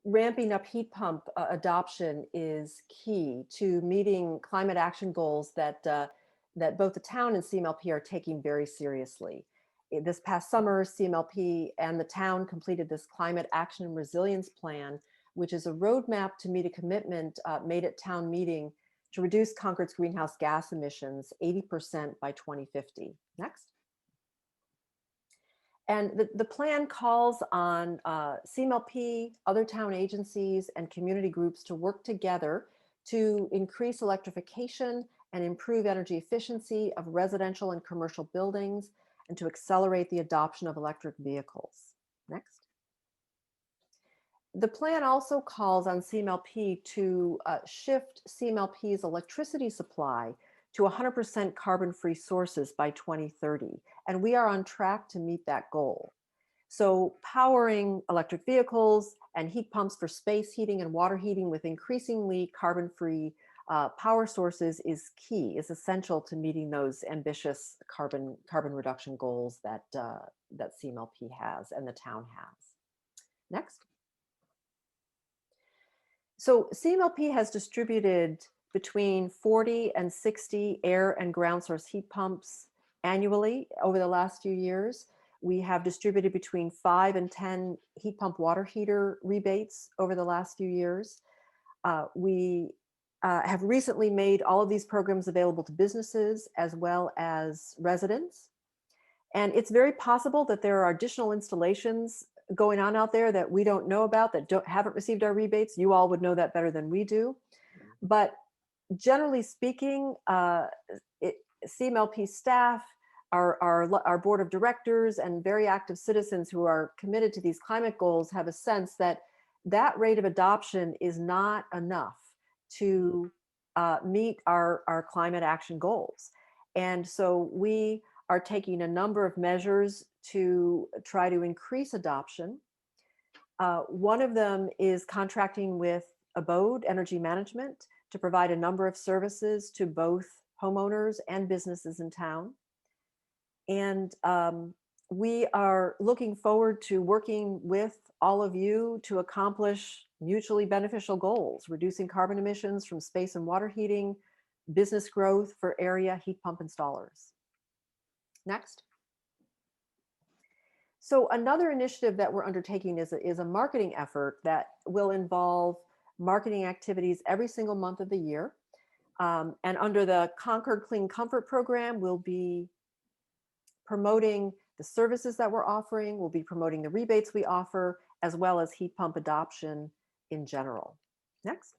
ramping up heat pump adoption is key to meeting climate action goals that both the town and CMLP are taking very seriously. This past summer, CMLP and the town completed this Climate Action and Resilience Plan, which is a roadmap to meet a commitment made at town meeting to reduce Concord's greenhouse gas emissions 80% by 2050. Next. And the plan calls on CMLP, other town agencies, and community groups to work together to increase electrification and improve energy efficiency of residential and commercial buildings, and to accelerate the adoption of electric vehicles. Next. The plan also calls on CMLP to shift CMLP's electricity supply to 100% carbon-free sources by 2030. And we are on track to meet that goal. So powering electric vehicles and heat pumps for space heating and water heating with increasingly carbon-free power sources is key, is essential to meeting those ambitious carbon reduction goals that CMLP has and the town has. Next. So CMLP has distributed between 40 and 60 air and ground source heat pumps annually over the last few years. We have distributed between 5 and 10 heat pump water heater rebates over the last few years. We have recently made all of these programs available to businesses as well as residents. And it's very possible that there are additional installations going on out there that we don't know about, that haven't received our rebates. You all would know that better than we do. But generally speaking, CMLP staff, our board of directors, and very active citizens who are committed to these climate goals have a sense that that rate of adoption is not enough to meet our climate action goals. And so we are taking a number of measures to try to increase adoption. One of them is contracting with Abode Energy Management to provide a number of services to both homeowners and businesses in town. And we are looking forward to working with all of you to accomplish mutually beneficial goals, reducing carbon emissions from space and water heating, business growth for area heat pump installers. Next. So another initiative that we're undertaking is a marketing effort that will involve marketing activities every single month of the year. And under the Concord Clean Comfort program, we'll be promoting the services that we're offering, we'll be promoting the rebates we offer, as well as heat pump adoption in general. Next.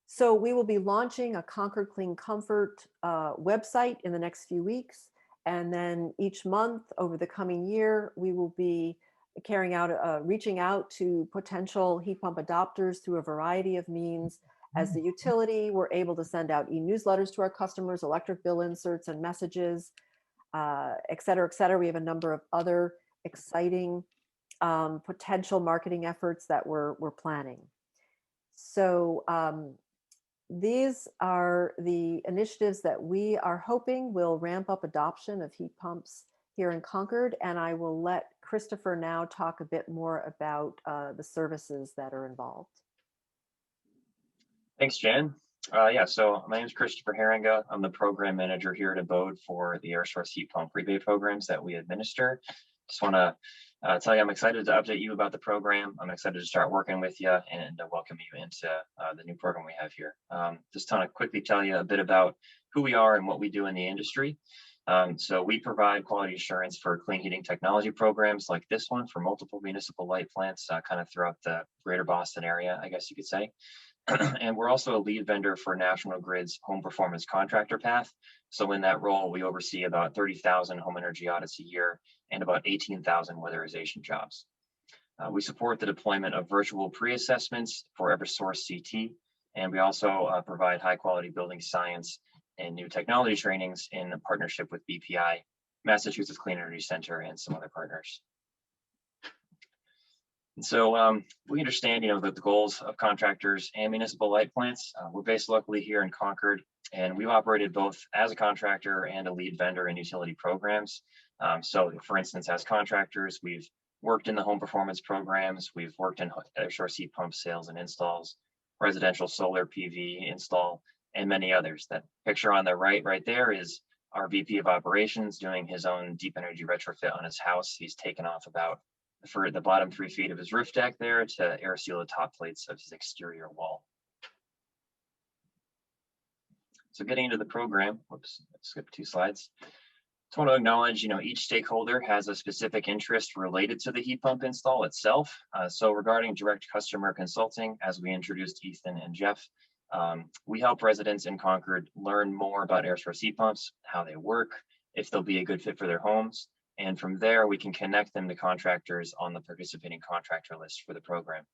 So we will be launching a Concord Clean Comfort website in the next few weeks. And then each month over the coming year, we will be carrying out, reaching out to potential heat pump adopters through a variety of means. As the utility, we're able to send out e-newsletters to our customers, electric bill inserts and messages, et cetera, et cetera. We have a number of other exciting potential marketing efforts that we're planning. So these are the initiatives that we are hoping will ramp up adoption of heat pumps here in Concord. And I will let Christopher now talk a bit more about the services that are involved. Thanks, Jan. Yeah, so my name is Christopher Herringa. I'm the program manager here at Abode for the air source heat pump rebate programs that we administer. Just want to tell you I'm excited to update you about the program. I'm excited to start working with you and welcome you into the new program we have here. Just want to quickly tell you a bit about who we are and what we do in the industry. So we provide quality assurance for clean heating technology programs like this one for multiple municipal light plants kind of throughout the greater Boston area, I guess you could say. And we're also a lead vendor for National Grid's Home Performance Contractor Path. So in that role, we oversee about 30,000 home energy audits a year and about 18,000 weatherization jobs. We support the deployment of virtual pre-assessments for Eversource CT, and we also provide high-quality building science and new technology trainings in partnership with BPI, Massachusetts Clean Energy Center, and some other partners. And so we understand, that the goals of contractors and municipal light plants. We're based locally here in Concord, and we've operated both as a contractor and a lead vendor in utility programs. So for instance, as contractors, we've worked in the home performance programs. We've worked in air source heat pump sales and installs, residential solar PV install, and many others. That picture on the right there is our VP of operations doing his own deep energy retrofit on his house. He's taken off about for the bottom 3 feet of his roof deck there to air seal the top plates of his exterior wall. So getting into the program, whoops, skip 2 slides. Just want to acknowledge, each stakeholder has a specific interest related to the heat pump install itself. So regarding direct customer consulting, as we introduced Ethan and Jeff, we help residents in Concord learn more about air source heat pumps, how they work, if they'll be a good fit for their homes. And from there, we can connect them to contractors on the participating contractor list for the program.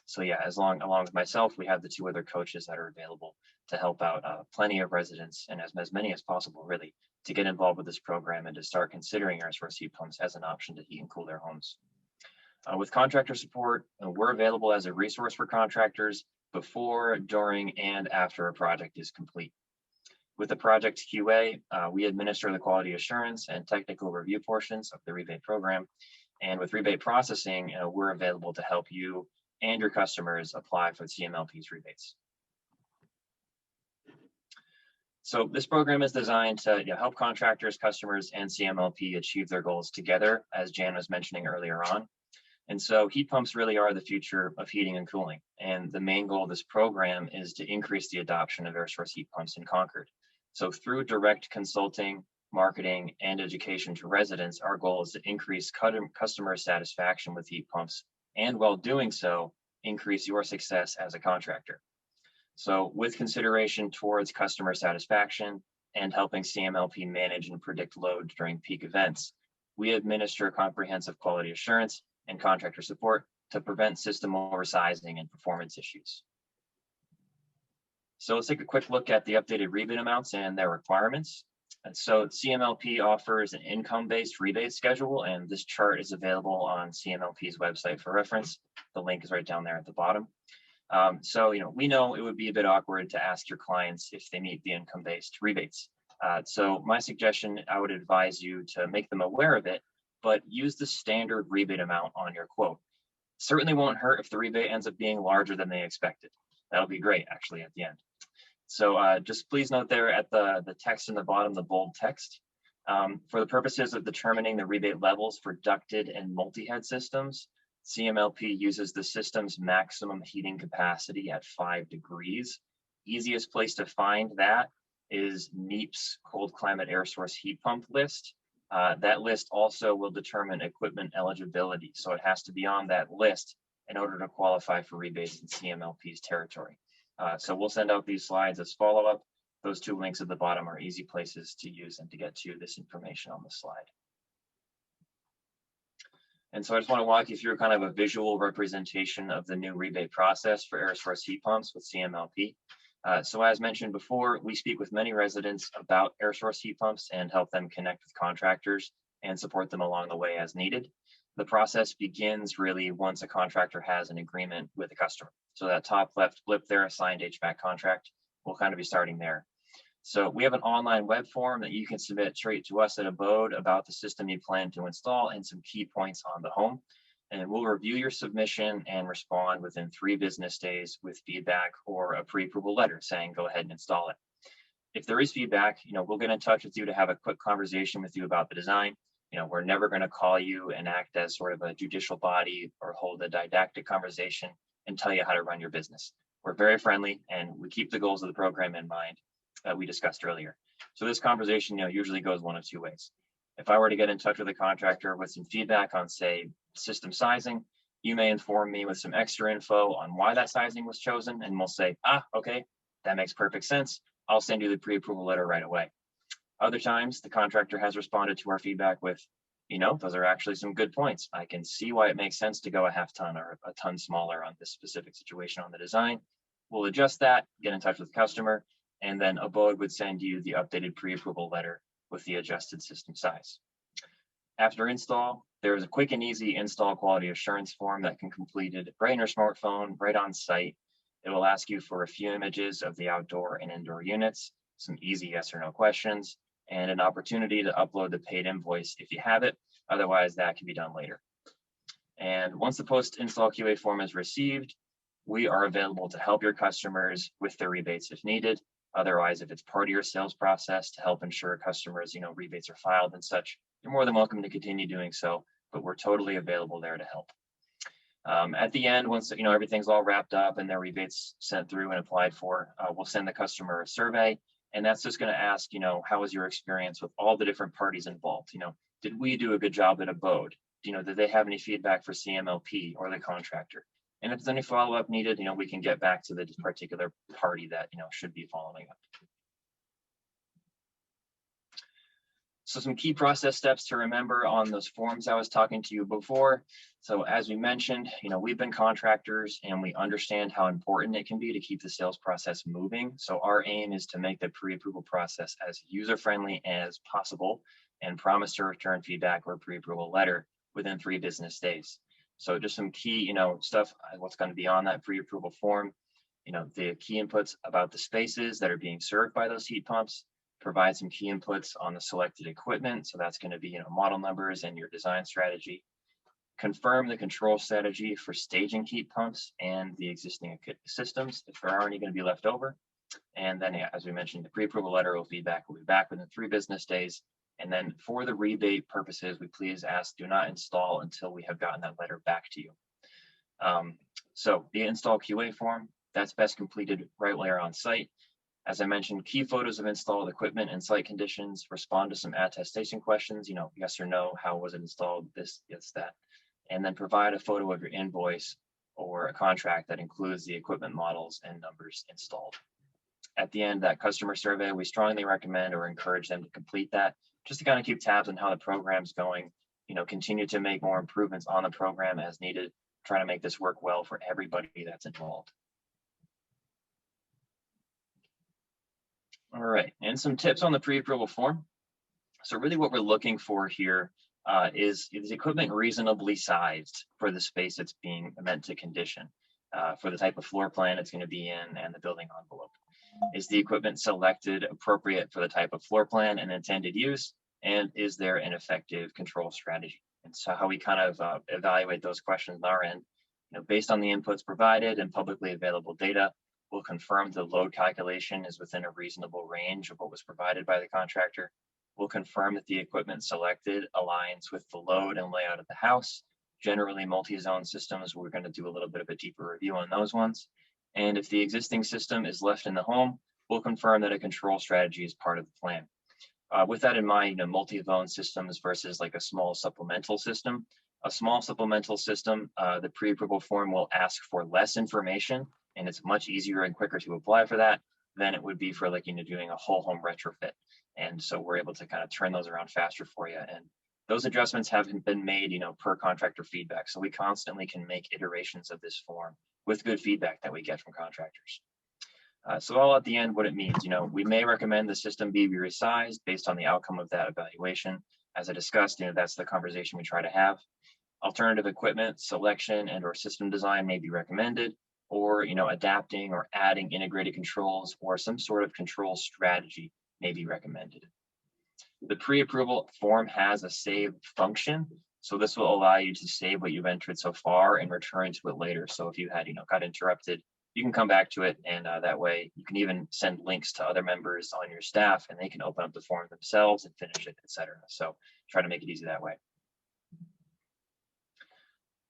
So yeah, along with myself, we have the 2 other coaches that are available to help out plenty of residents and as many as possible, really, to get involved with this program and to start considering air source heat pumps as an option to heat and cool their homes. With contractor support, we're available as a resource for contractors before, during, and after a project is complete. With the project QA, we administer the quality assurance and technical review portions of the rebate program. And with rebate processing, we're available to help you and your customers apply for CMLP's rebates. So this program is designed to help contractors, customers, and CMLP achieve their goals together, as Jan was mentioning earlier on. And so heat pumps really are the future of heating and cooling. And the main goal of this program is to increase the adoption of air source heat pumps in Concord. So through direct consulting, marketing, and education to residents, our goal is to increase customer satisfaction with heat pumps, and while doing so, increase your success as a contractor. So with consideration towards customer satisfaction and helping CMLP manage and predict load during peak events, we administer comprehensive quality assurance and contractor support to prevent system oversizing and performance issues. So let's take a quick look at the updated rebate amounts and their requirements. And so CMLP offers an income-based rebate schedule, and this chart is available on CMLP's website for reference. The link is right down there at the bottom. So we know it would be a bit awkward to ask your clients if they meet the income-based rebates. So my suggestion, I would advise you to make them aware of it, but use the standard rebate amount on your quote. Certainly won't hurt if the rebate ends up being larger than they expected. That'll be great, actually, at the end. So just please note there at the text in the bottom, the bold text, for the purposes of determining the rebate levels for ducted and multi-head systems, CMLP uses the system's maximum heating capacity at 5 degrees. Easiest place to find that is NEEP's cold climate air source heat pump list. That list also will determine equipment eligibility. So it has to be on that list in order to qualify for rebates in CMLP's territory. So we'll send out these slides as follow-up. Those 2 links at the bottom are easy places to use and to get to this information on the slide. And so I just want to walk you through kind of a visual representation of the new rebate process for air source heat pumps with CMLP. So as mentioned before, we speak with many residents about air source heat pumps and help them connect with contractors and support them along the way as needed. The process begins really once a contractor has an agreement with a customer. So that top left blip there, a signed HVAC contract, we'll kind of be starting there. So we have an online web form that you can submit straight to us at Abode about the system you plan to install and some key points on the home. And we'll review your submission and respond within 3 business days with feedback or a pre-approval letter saying go ahead and install it. If there is feedback, we'll get in touch with you to have a quick conversation with you about the design. We're never going to call you and act as sort of a judicial body or hold a didactic conversation and tell you how to run your business. We're very friendly and we keep the goals of the program in mind that we discussed earlier. So this conversation, usually goes one of 2 ways. If I were to get in touch with a contractor with some feedback on, say, system sizing, you may inform me with some extra info on why that sizing was chosen, and we'll say, okay, that makes perfect sense. I'll send you the pre-approval letter right away. Other times, the contractor has responded to our feedback with, those are actually some good points. I can see why it makes sense to go a half ton or a ton smaller on this specific situation on the design. We'll adjust that, get in touch with the customer, and then Abode would send you the updated pre-approval letter with the adjusted system size. After install, there is a quick and easy install quality assurance form that can be completed right in your smartphone, right on site. It will ask you for a few images of the outdoor and indoor units, some easy yes or no questions, and an opportunity to upload the paid invoice if you have it. Otherwise, that can be done later. And once the post-install QA form is received, we are available to help your customers with their rebates if needed. Otherwise, if it's part of your sales process to help ensure customers, rebates are filed and such, you're more than welcome to continue doing so, but we're totally available there to help. At the end, once everything's all wrapped up and their rebates sent through and applied for, we'll send the customer a survey, and that's just going to ask, how was your experience with all the different parties involved? Did we do a good job at Abode? Did they have any feedback for CMLP or the contractor? And if there's any follow-up needed, we can get back to the particular party that should be following up. So some key process steps to remember on those forms I was talking to you before. So as we mentioned, we've been contractors and we understand how important it can be to keep the sales process moving. So our aim is to make the pre-approval process as user-friendly as possible and promise to return feedback or pre-approval letter within 3 business days. So just some key, stuff, what's going to be on that pre-approval form, the key inputs about the spaces that are being served by those heat pumps, provide some key inputs on the selected equipment. So that's going to be, model numbers and your design strategy. Confirm the control strategy for staging heat pumps and the existing systems, if there are any going to be left over. And then, as we mentioned, the pre-approval letter will be back within 3 business days. And then for the rebate purposes, we please ask, do not install until we have gotten that letter back to you. So the install QA form, that's best completed right while you're on site. As I mentioned, key photos of installed equipment and site conditions, respond to some attestation questions, yes or no, how was it installed, this, yes, that. And then provide a photo of your invoice or a contract that includes the equipment models and numbers installed. At the end, that customer survey, we strongly recommend or encourage them to complete that, just to kind of keep tabs on how the program's going, continue to make more improvements on the program as needed, trying to make this work well for everybody that's involved. All right, and some tips on the pre-approval form. So really what we're looking for here is the equipment reasonably sized for the space it's being meant to condition, for the type of floor plan it's going to be in and the building envelope. Is the equipment selected appropriate for the type of floor plan and intended use? And is there an effective control strategy? And so how we kind of evaluate those questions on our end, based on the inputs provided and publicly available data, we'll confirm the load calculation is within a reasonable range of what was provided by the contractor. We'll confirm that the equipment selected aligns with the load and layout of the house. Generally, multi-zone systems, we're going to do a little bit of a deeper review on those ones. And if the existing system is left in the home, we'll confirm that a control strategy is part of the plan. With that in mind, multi-zone systems versus like a small supplemental system. A small supplemental system, the pre-approval form will ask for less information, and it's much easier and quicker to apply for that than it would be for doing a whole home retrofit. And so we're able to kind of turn those around faster for you. And those adjustments haven't been made, per contractor feedback. So we constantly can make iterations of this form with good feedback that we get from contractors. So all at the end, what it means, we may recommend the system be resized based on the outcome of that evaluation. As I discussed, that's the conversation we try to have. Alternative equipment selection and or system design may be recommended, or adapting or adding integrated controls or some sort of control strategy may be recommended. The pre-approval form has a save function, so this will allow you to save what you've entered so far and return to it later. So if you had got interrupted, you can come back to it, and that way you can even send links to other members on your staff, and they can open up the form themselves and finish it, etc. So try to make it easy that way.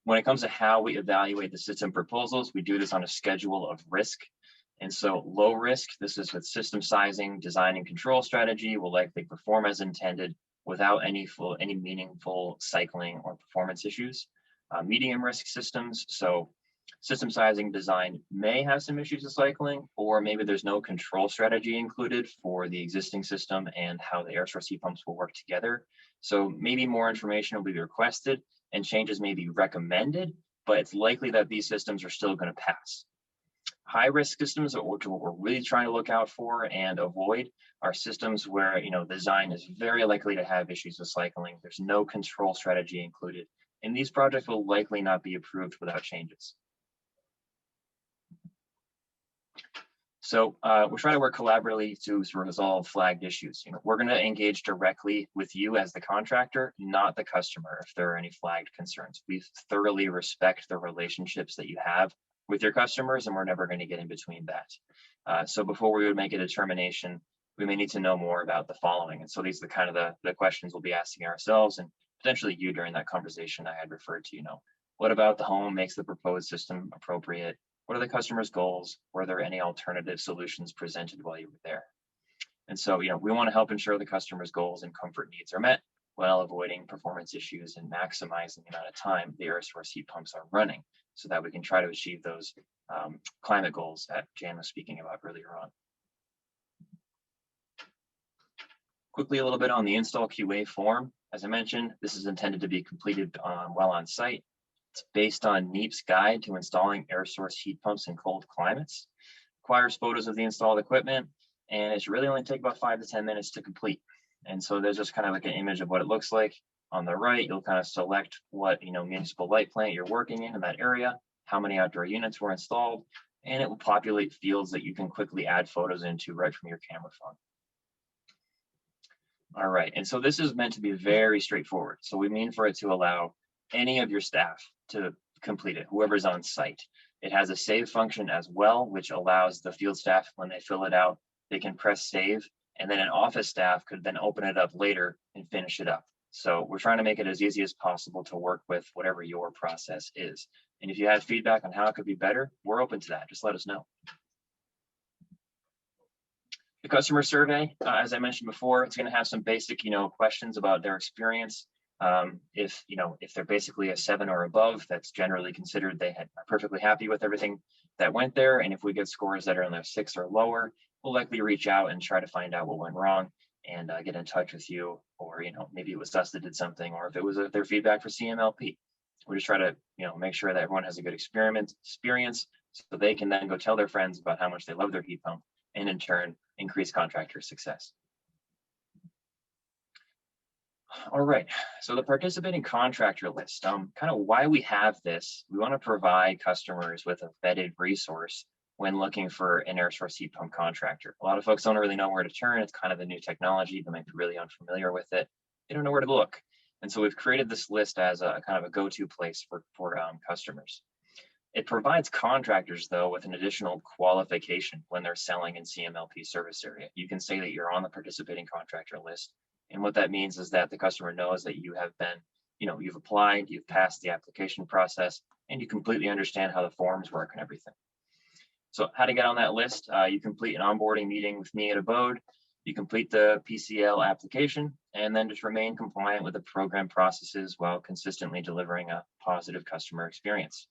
When it comes to how we evaluate the system proposals, we do this on a schedule of risk. And so low risk, this is with system sizing, design, and control strategy, will likely perform as intended without any meaningful cycling or performance issues. Medium risk systems, so system sizing design may have some issues with cycling, or maybe there's no control strategy included for the existing system and how the air source heat pumps will work together. So maybe more information will be requested and changes may be recommended, but it's likely that these systems are still going to pass. High risk systems, what we're really trying to look out for and avoid, are systems where design is very likely to have issues with cycling. There's no control strategy included, and these projects will likely not be approved without changes. So we're trying to work collaboratively to resolve flagged issues. We're going to engage directly with you as the contractor, not the customer, if there are any flagged concerns. We thoroughly respect the relationships that you have with your customers, and we're never going to get in between that. So before we would make a determination, we may need to know more about the following. And so these are the kind of the questions we'll be asking ourselves and potentially you during that conversation I had referred to. What about the home makes the proposed system appropriate? What are the customer's goals? Were there any alternative solutions presented while you were there? And so, we want to help ensure the customer's goals and comfort needs are met while avoiding performance issues and maximizing the amount of time the air source heat pumps are running so that we can try to achieve those climate goals that Jan was speaking about earlier on. Quickly, a little bit on the install QA form. As I mentioned, this is intended to be completed while on site. It's based on NEEP's guide to installing air source heat pumps in cold climates. Requires photos of the installed equipment, and it should really only take about 5 to 10 minutes to complete. And so there's just kind of like an image of what it looks like. On the right, you'll kind of select what municipal light plant you're working in that area, how many outdoor units were installed, and it will populate fields that you can quickly add photos into right from your camera phone. All right, and so this is meant to be very straightforward. So we mean for it to allow any of your staff to complete it, whoever's on site. It has a save function as well, which allows the field staff, when they fill it out, they can press save, and then an office staff could then open it up later and finish it up. So we're trying to make it as easy as possible to work with whatever your process is. And if you have feedback on how it could be better, we're open to that. Just let us know. The customer survey, as I mentioned before, it's going to have some basic, questions about their experience. If they're basically a 7 or above, that's generally considered they are perfectly happy with everything that went there. And if we get scores that are in their 6 or lower, we'll likely reach out and try to find out what went wrong and get in touch with you, or maybe it was us that did something, or if it was their feedback for CMLP. We just try to make sure that everyone has a good experience so they can then go tell their friends about how much they love their heat pump, and in turn increase contractor success. All right, so the participating contractor list, kind of why we have this, we want to provide customers with a vetted resource when looking for an air source heat pump contractor. A lot of folks don't really know where to turn. It's kind of a new technology. They might be really unfamiliar with it. They don't know where to look. And so we've created this list as a kind of a go-to place for customers. It provides contractors, though, with an additional qualification when they're selling in CMLP service area. You can say that you're on the participating contractor list. And what that means is that the customer knows that you have been, you've applied, you've passed the application process, and you completely understand how the forms work and everything. So how to get on that list, you complete an onboarding meeting with me at Abode, you complete the PCL application, and then just remain compliant with the program processes while consistently delivering a positive customer experience.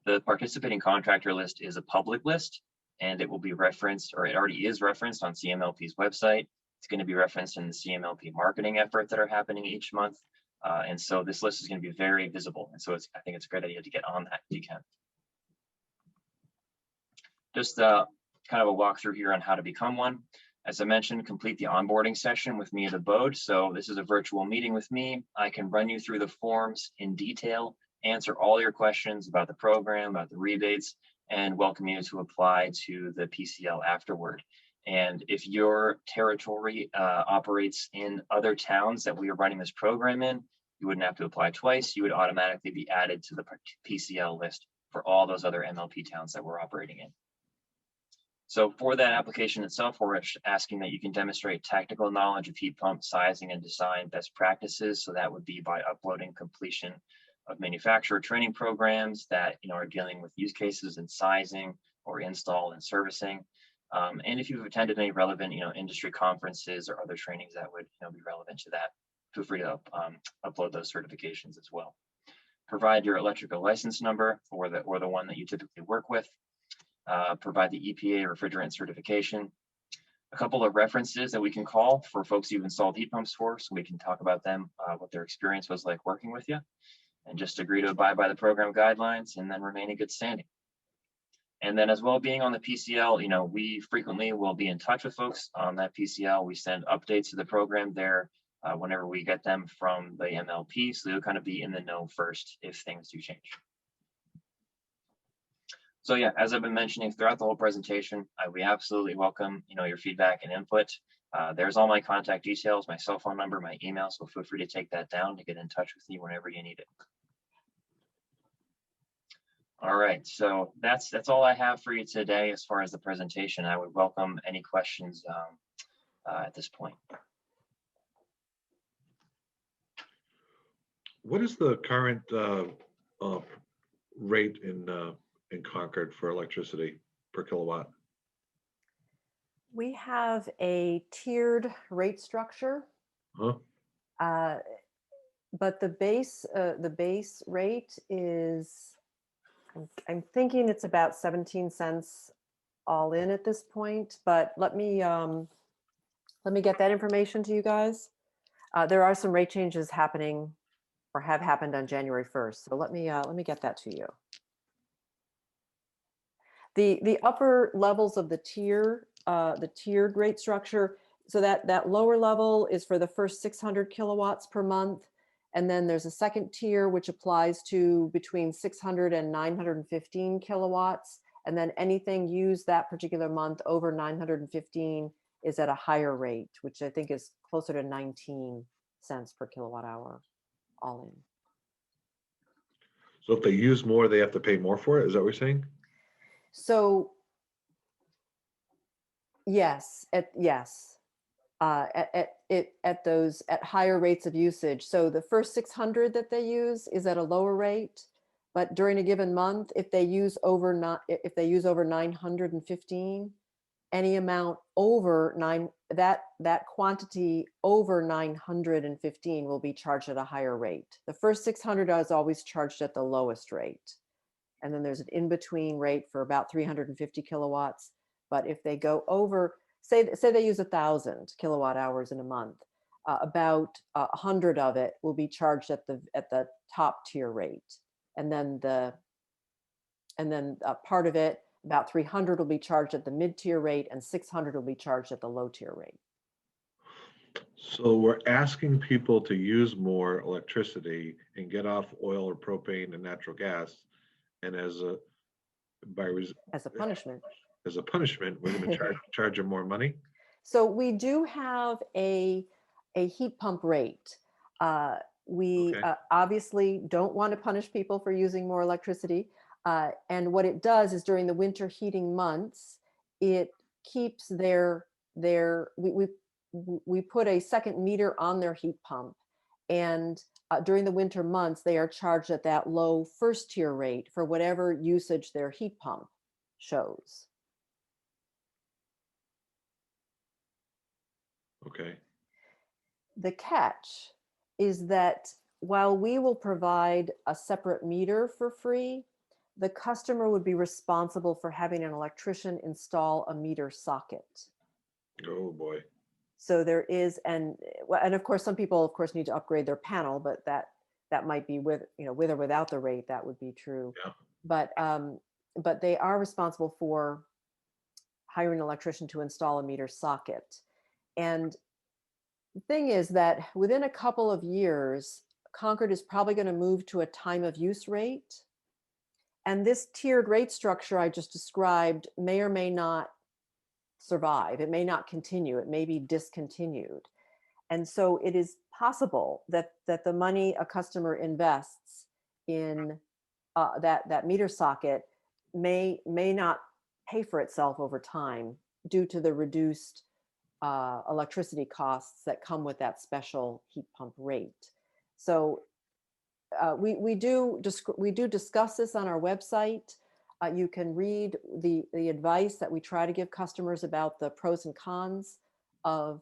The participating contractor list is a public list, and it will be referenced, or it already is referenced on CMLP's website. It's going to be referenced in the CMLP marketing effort that are happening each month. And so this list is going to be very visible. And so I think it's a great idea to get on that if you can. Just kind of a walkthrough here on how to become one. As I mentioned, complete the onboarding session with me at Abode. So this is a virtual meeting with me. I can run you through the forms in detail, answer all your questions about the program, about the rebates, and welcome you to apply to the PCL afterward. And if your territory operates in other towns that we are running this program in, you wouldn't have to apply twice. You would automatically be added to the PCL list for all those other MLP towns that we're operating in. So for that application itself, we're asking that you can demonstrate technical knowledge of heat pump sizing and design best practices. So that would be by uploading completion of manufacturer training programs that are dealing with use cases and sizing or install and servicing. And if you've attended any relevant, industry conferences or other trainings that would, be relevant to that, feel free to upload those certifications as well. Provide your electrical license number or the one that you typically work with. Provide the EPA refrigerant certification. A couple of references that we can call for folks you've installed heat pumps for, so we can talk about them, what their experience was like working with you, and just agree to abide by the program guidelines and then remain in good standing. And then as well, being on the PCL, we frequently will be in touch with folks on that PCL. We send updates to the program there whenever we get them from the MLP. So they'll kind of be in the know first if things do change. So yeah, as I've been mentioning throughout the whole presentation, we absolutely welcome, your feedback and input. There's all my contact details, my cell phone number, my email, so feel free to take that down to get in touch with me whenever you need it. All right, so that's all I have for you today as far as the presentation. I would welcome any questions at this point. What is the current rate in Concord for electricity per kilowatt? We have a tiered rate structure, Huh? but the base rate is, I'm thinking it's about 17 cents all in at this point, but let me get that information to you guys. There are some rate changes happening or have happened on January 1st. So let me get that to you. The upper levels of the tiered rate structure. So that lower level is for the first 600 kilowatts per month. And then there's a second tier, which applies to between 600 and 915 kilowatts. And then anything used that particular month over 915 is at a higher rate, which I think is closer to 19 cents per kilowatt hour, all in. So if they use more, they have to pay more for it? Is that what you're saying? So yes, at higher rates of usage. So the first 600 that they use is at a lower rate, but during a given month, if they use over 915, any amount over that quantity over 915 will be charged at a higher rate. The first 600 is always charged at the lowest rate. And then there's an in-between rate for about 350 kilowatts. But if they go over, say they use 1,000 kilowatt hours in a month, about 100 of it will be charged at the top tier rate, and then part of it, about 300, will be charged at the mid-tier rate, and 600 will be charged at the low-tier rate. So we're asking people to use more electricity and get off oil or propane and natural gas, and as a punishment. As a punishment, we're going to charge them more money. So we do have a heat pump rate. We obviously don't want to punish people for using more electricity. And what it does is during the winter heating months, it keeps we put a second meter on their heat pump. And during the winter months, they are charged at that low first tier rate for whatever usage their heat pump shows. Okay. The catch is that while we will provide a separate meter for free, the customer would be responsible for having an electrician install a meter socket. Oh boy. So there is, and of course, some people, of course, need to upgrade their panel, but that might be with or without the rate, that would be true. Yeah. But they are responsible for hiring an electrician to install a meter socket. And the thing is that within a couple of years, Concord is probably going to move to a time of use rate. And this tiered rate structure I just described may or may not survive. It may not continue. It may be discontinued. And so it is possible that the money a customer invests in that meter socket may not pay for itself over time due to the reduced electricity costs that come with that special heat pump rate. So we do discuss this on our website. You can read the advice that we try to give customers about the pros and cons of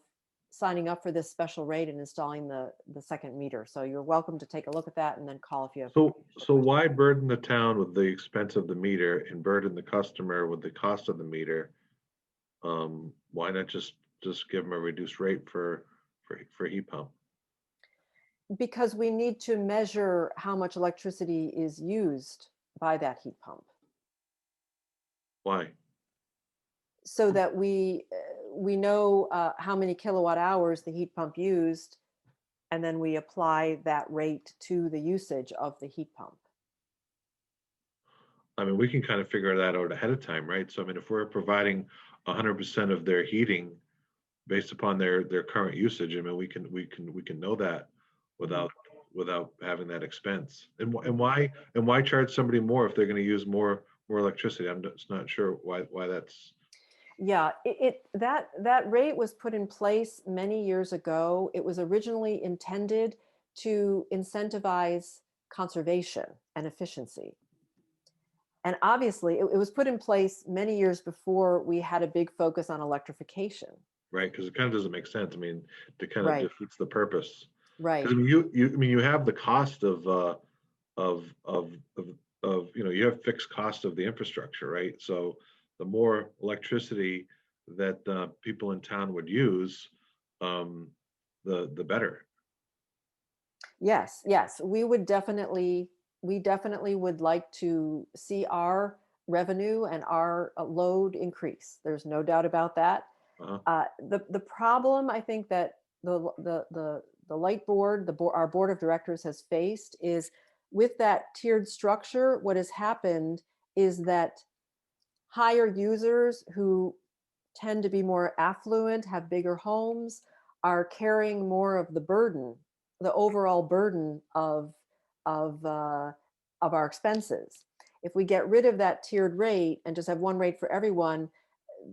signing up for this special rate and installing the second meter. So you're welcome to take a look at that and then call if you have. So why burden the town with the expense of the meter and burden the customer with the cost of the meter? Why not just give them a reduced rate for heat pump? Because we need to measure how much electricity is used by that heat pump. Why? So that we know how many kilowatt hours the heat pump used, and then we apply that rate to the usage of the heat pump. I mean, we can kind of figure that out ahead of time, right? So I mean, if we're providing 100% of their heating based upon their current usage, I mean, we can know that without having that expense. And why charge somebody more if they're going to use more electricity? I'm just not sure why that's. Yeah, that rate was put in place many years ago. It was originally intended to incentivize conservation and efficiency. And obviously, it was put in place many years before we had a big focus on electrification. Right, because it kind of doesn't make sense. I mean, it kind of Right, defeats the purpose. right. Because I mean, you have the cost of you have fixed cost of the infrastructure, right? So the more electricity that people in town would use, the better. Yes, yes. We definitely would like to see our revenue and our load increase. There's no doubt about that. Uh-huh. The problem I think that the light board, our board of directors has faced is with that tiered structure. What has happened is that higher users who tend to be more affluent, have bigger homes, are carrying more of the burden, the overall burden of of our expenses. If we get rid of that tiered rate and just have one rate for everyone,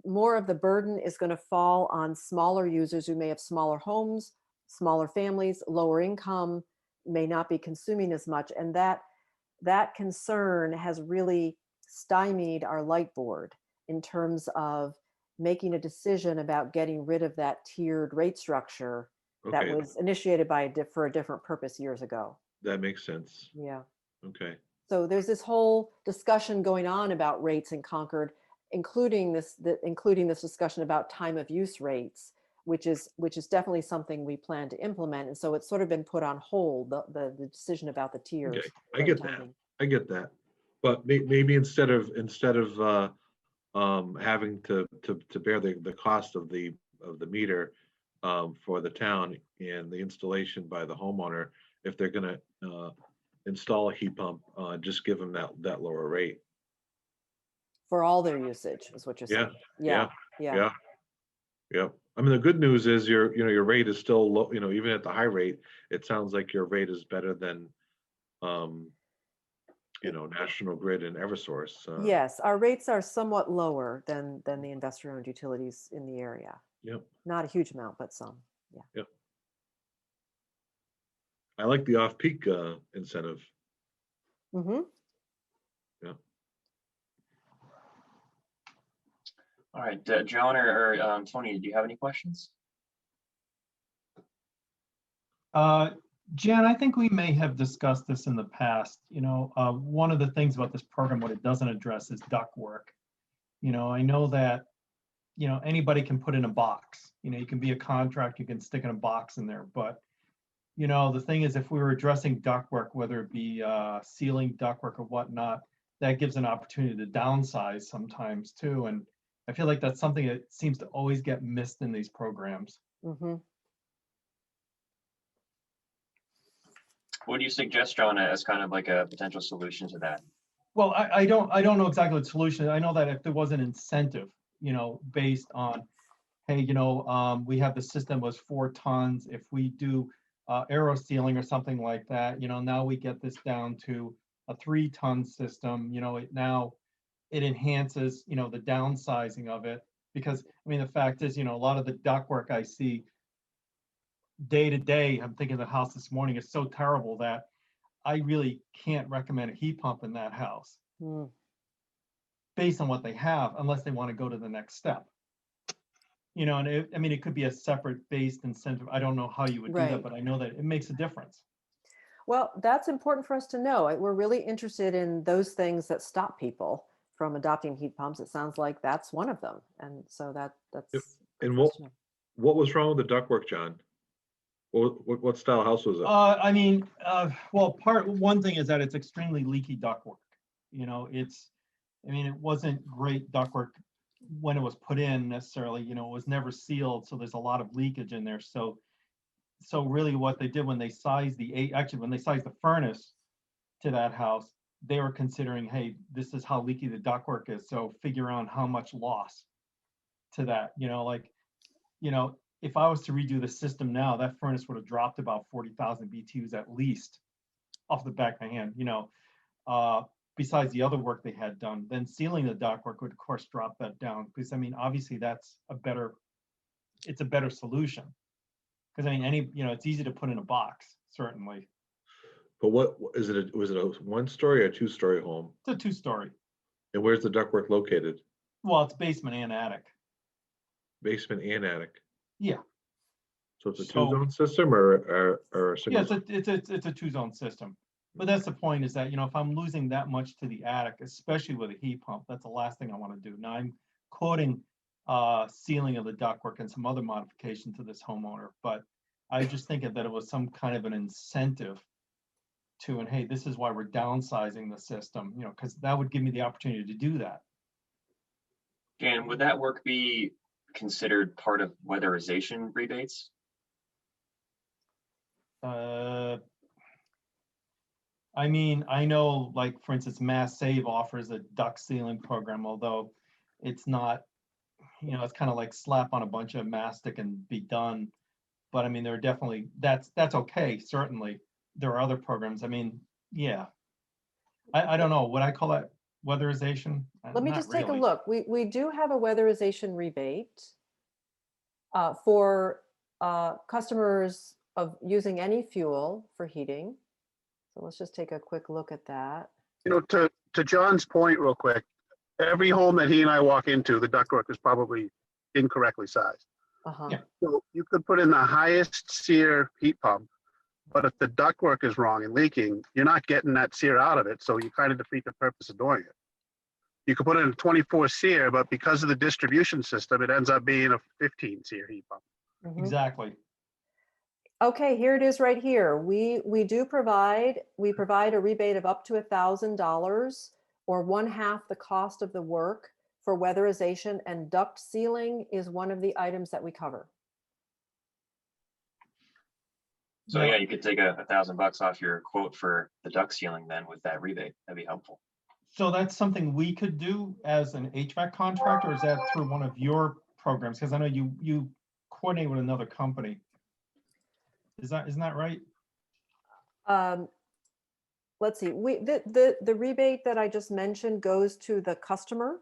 more of the burden is going to fall on smaller users who may have smaller homes, smaller families, lower income, may not be consuming as much, and that concern has really stymied our light board in terms of making a decision about getting rid of that tiered rate structure that Okay, was initiated for a different purpose years ago. that makes sense. Yeah. Okay. So there's this whole discussion going on about rates in Concord, including this discussion about time of use rates, which is definitely something we plan to implement. And so it's sort of been put on hold, the decision about the tiers Okay, I for the get time that. being. I get that. But maybe instead of having to bear the cost of the meter for the town and the installation by the homeowner, if they're going to install a heat pump, just give them that lower rate. For all their usage is what you're Yeah, saying. yeah, Yeah, yeah. yeah, yeah. I mean, the good news is your rate is still low. Even at the high rate, it sounds like your rate is better than um, National Grid and EverSource. Yes, our rates are somewhat lower than the investor-owned utilities in the area. Yep, Not a huge amount, but some. Yeah. yep. I like the off-peak incentive. Mm-hmm. Yeah. All right, Joan or Tony, do you have any questions? Jan, I think we may have discussed this in the past. One of the things about this program, what it doesn't address is duct work. I know that, anybody can put in a box. You can be a contractor, you can stick in a box in there. But, the thing is, if we were addressing duct work, whether it be ceiling duct work or whatnot, that gives an opportunity to downsize sometimes too. And I feel like that's something that seems to always get missed in these programs. Mm-hmm. What do you suggest, John, as kind of like a potential solution to that? Well, I don't know exactly what the solution is. I know that if there was an incentive, based on, hey, we have the system was 4 tons. If we do aero sealing or something like that, now we get this down to a 3-ton system. It enhances, the downsizing of it, because I mean the fact is, a lot of the ductwork I see day to day, I'm thinking the house this morning is so terrible that I really can't recommend a heat pump in that house based on what they have, unless they want to go to the next step. And it could be a separate based incentive. I don't know how you would do that, Right. but I know that it makes a difference. Well, that's important for us to know. We're really interested in those things that stop people from adopting heat pumps. It sounds like that's one of them. And so that's Yep. good And for us to know. what was wrong with the ductwork, John? What style house was it? One thing is that it's extremely leaky ductwork. It wasn't great ductwork when it was put in necessarily. It was never sealed, so there's a lot of leakage in there. So really, what they did when they sized the furnace to that house, they were considering, hey, this is how leaky the ductwork is, so figure out how much loss to that, if I was to redo the system now, that furnace would have dropped about 40,000 BTUs at least off the back of my hand, besides the other work they had done. Then sealing the ductwork would of course drop that down, because I mean, obviously it's a better solution. Because I mean, it's easy to put in a box, certainly. But what is it? Was it a 1-story or 2-story home? It's a 2-story. And where's the ductwork located? Well, it's basement and attic. Basement and attic. Yeah. So it's a So- 2-zone system or a Yeah, single? it's a 2-zone system. But that's the point, is that, if I'm losing that much to the attic, especially with a heat pump, that's the last thing I want to do. Now I'm quoting sealing of the ductwork and some other modification to this homeowner, but I just think that it was some kind of an incentive to, and hey, this is why we're downsizing the system, because that would give me the opportunity to do that. Jan, would that work be considered part of weatherization rebates? I mean, I know, like, for instance, Mass Save offers a duct sealing program, although it's not, it's kind of like slap on a bunch of mastic and be done. But I mean, there are definitely, that's okay, certainly. There are other programs. I mean, yeah. I don't know, would I call that weatherization? Let me Not just take a really. look. We do have a weatherization rebate for customers of using any fuel for heating. So let's just take a quick look at that. To John's point real quick, every home that he and I walk into, the ductwork is probably incorrectly sized. Uh-huh. Yeah. So you could put in the highest SEER heat pump, but if the ductwork is wrong and leaking, you're not getting that SEER out of it. So you kind of defeat the purpose of doing it. You could put in a 24 SEER, but because of the distribution system, it ends up being a 15 SEER heat pump. Mhm. Exactly. Okay, here it is right here. We provide a rebate of up to $1,000 or 1/2 the cost of the work for weatherization, and duct sealing is one of the items that we cover. So yeah, you could take $1,000 off your quote for the duct sealing then with that rebate. That'd be helpful. So that's something we could do as an HVAC contractor, or is that through one of your programs? Because I know you coordinate with another company. Isn't that right? Let's see, the rebate that I just mentioned goes to the customer.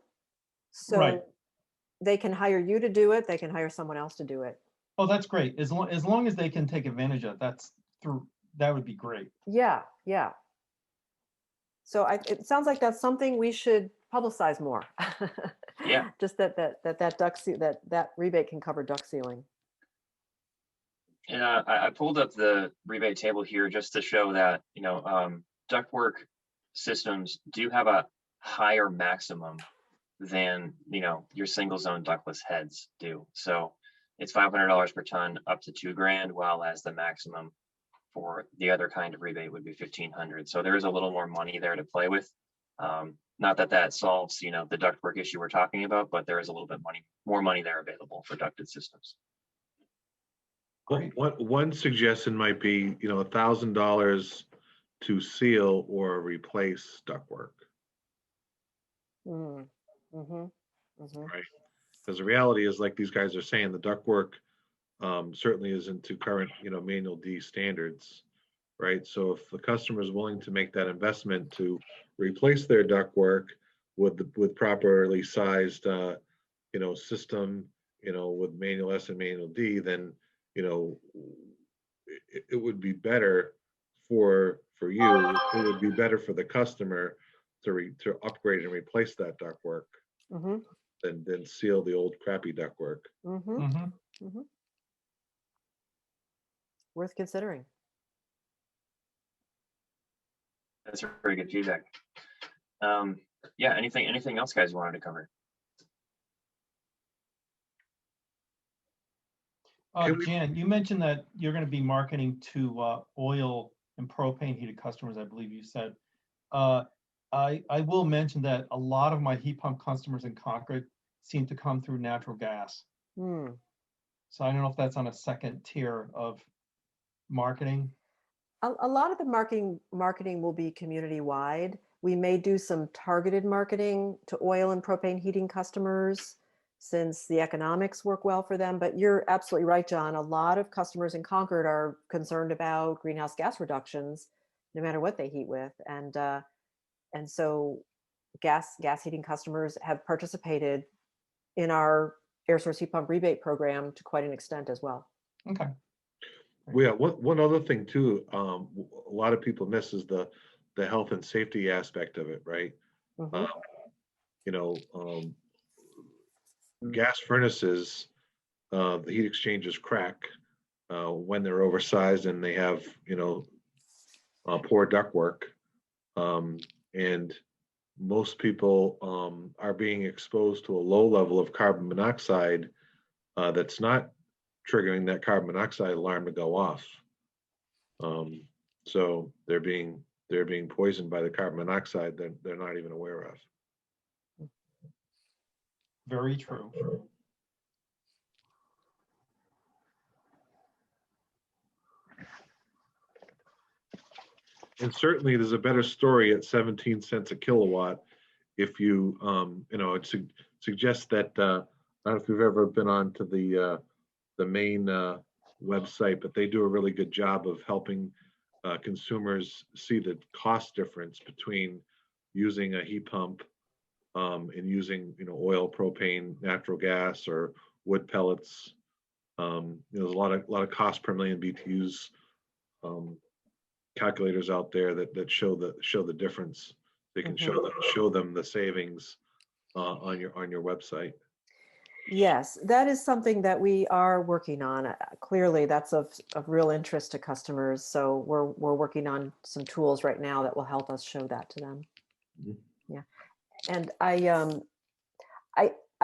So Right. they can hire you to do it, they can hire someone else to do it. Oh, that's great. As long as they can take advantage of it, that would be great. Yeah, yeah. So it sounds like that's something we should publicize more. Yeah. Just that rebate can cover duct sealing. And I pulled up the rebate table here just to show that, ductwork systems do have a higher maximum than, your single zone ductless heads do. So it's $500 per ton up to $2,000, while as the maximum for the other kind of rebate would be $1,500. So there is a little more money there to play with. Not that solves, the ductwork issue we're talking about, but there is a little bit more money there available for ducted systems. Great. One suggestion might be, $1,000 to seal or replace ductwork. Mm, mhm, mhm. Right. Because the reality is, like these guys are saying, the ductwork certainly isn't to current, manual D standards, right? So if the customer is willing to make that investment to replace their ductwork with properly sized, system, with manual S and manual D, then it would be better for you. It would be better for the customer to upgrade and replace that ductwork Mhm, than seal the old crappy ductwork. mhm, Mhm. mhm. Worth considering. That's very good feedback. Yeah, anything else guys wanted to cover? Can we- Jan, you mentioned that you're going to be marketing to oil and propane heated customers, I believe you said. I will mention that a lot of my heat pump customers in Concord seem to come through natural gas. Hmm. So I don't know if that's on a second tier of marketing. A lot of the marketing will be community wide. We may do some targeted marketing to oil and propane heating customers since the economics work well for them. But you're absolutely right, John. A lot of customers in Concord are concerned about greenhouse gas reductions, no matter what they heat with. And so gas heating customers have participated in our air source heat pump rebate program to quite an extent as well. Okay. Yeah, one other thing too, a lot of people miss is the health and safety aspect of it, right? Mhm. You know, gas furnaces, the heat exchangers crack when they're oversized and they have, poor ductwork. And most people are being exposed to a low level of carbon monoxide that's not triggering that carbon monoxide alarm to go off. So they're being poisoned by the carbon monoxide that they're not even aware of. Very true. And certainly there's a better story at 17 cents a kilowatt. If you, it suggests that, I don't know if you've ever been on to the main website, but they do a really good job of helping consumers see the cost difference between using a heat pump and using, oil, propane, natural gas, or wood pellets. There's a lot of cost per million BTUs calculators out there that show the difference. They can show them the savings on your website. Yes, that is something that we are working on. Clearly, that's of real interest to customers. So we're working on some tools right now that will help us show that to them. Mhm. Yeah, and I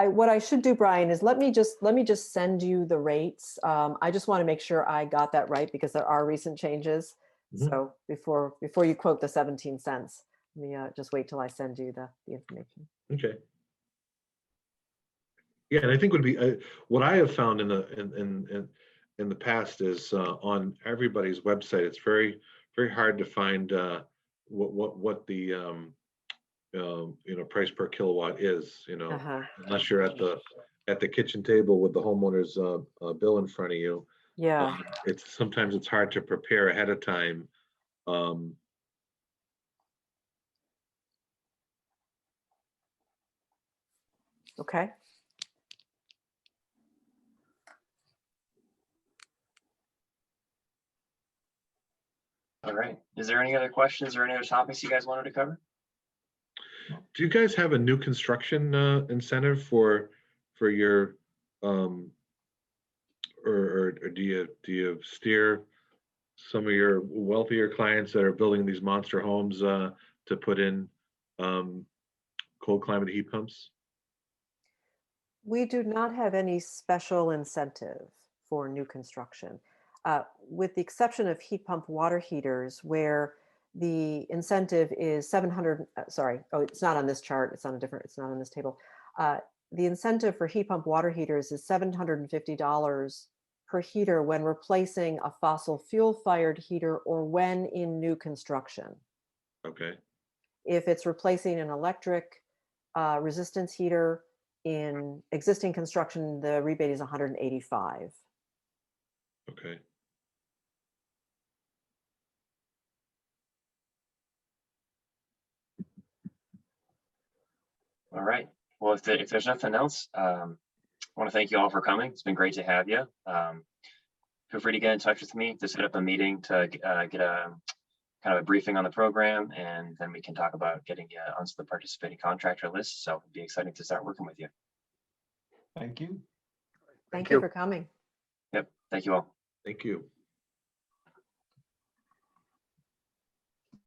what I should do, Brian, is let me just send you the rates. I just want to make sure I got that right because there are recent changes. Mhm. So before you quote the 17 cents, let me just wait till I send you the information. Okay. Yeah, and I think would be what I have found in the past is on everybody's website, it's very hard to find what the price per kilowatt is. Unless you're at the kitchen table with the homeowner's bill in front of you. Yeah. Sometimes it's hard to prepare ahead of time. Okay. All right. Is there any other questions or any other topics you guys wanted to cover? Do you guys have a new construction incentive for your or do you steer some of your wealthier clients that are building these monster homes to put in cold climate heat pumps? We do not have any special incentive for new construction, with the exception of heat pump water heaters, where the incentive is 700. Sorry, oh, it's not on this chart. It's on a different. It's not on this table. The incentive for heat pump water heaters is $750 per heater when replacing a fossil fuel fired heater or when in new construction. Okay. If it's replacing an electric resistance heater in existing construction, the rebate is 185. Okay. All right. Well, if there's nothing else, I want to thank you all for coming. It's been great to have you. Feel free to get in touch with me to set up a meeting to get a kind of a briefing on the program, and then we can talk about getting you onto the participating contractor list. So it'd be exciting to start working with you. Thank you. Thank you for coming. Yep. Thank you all. Thank you.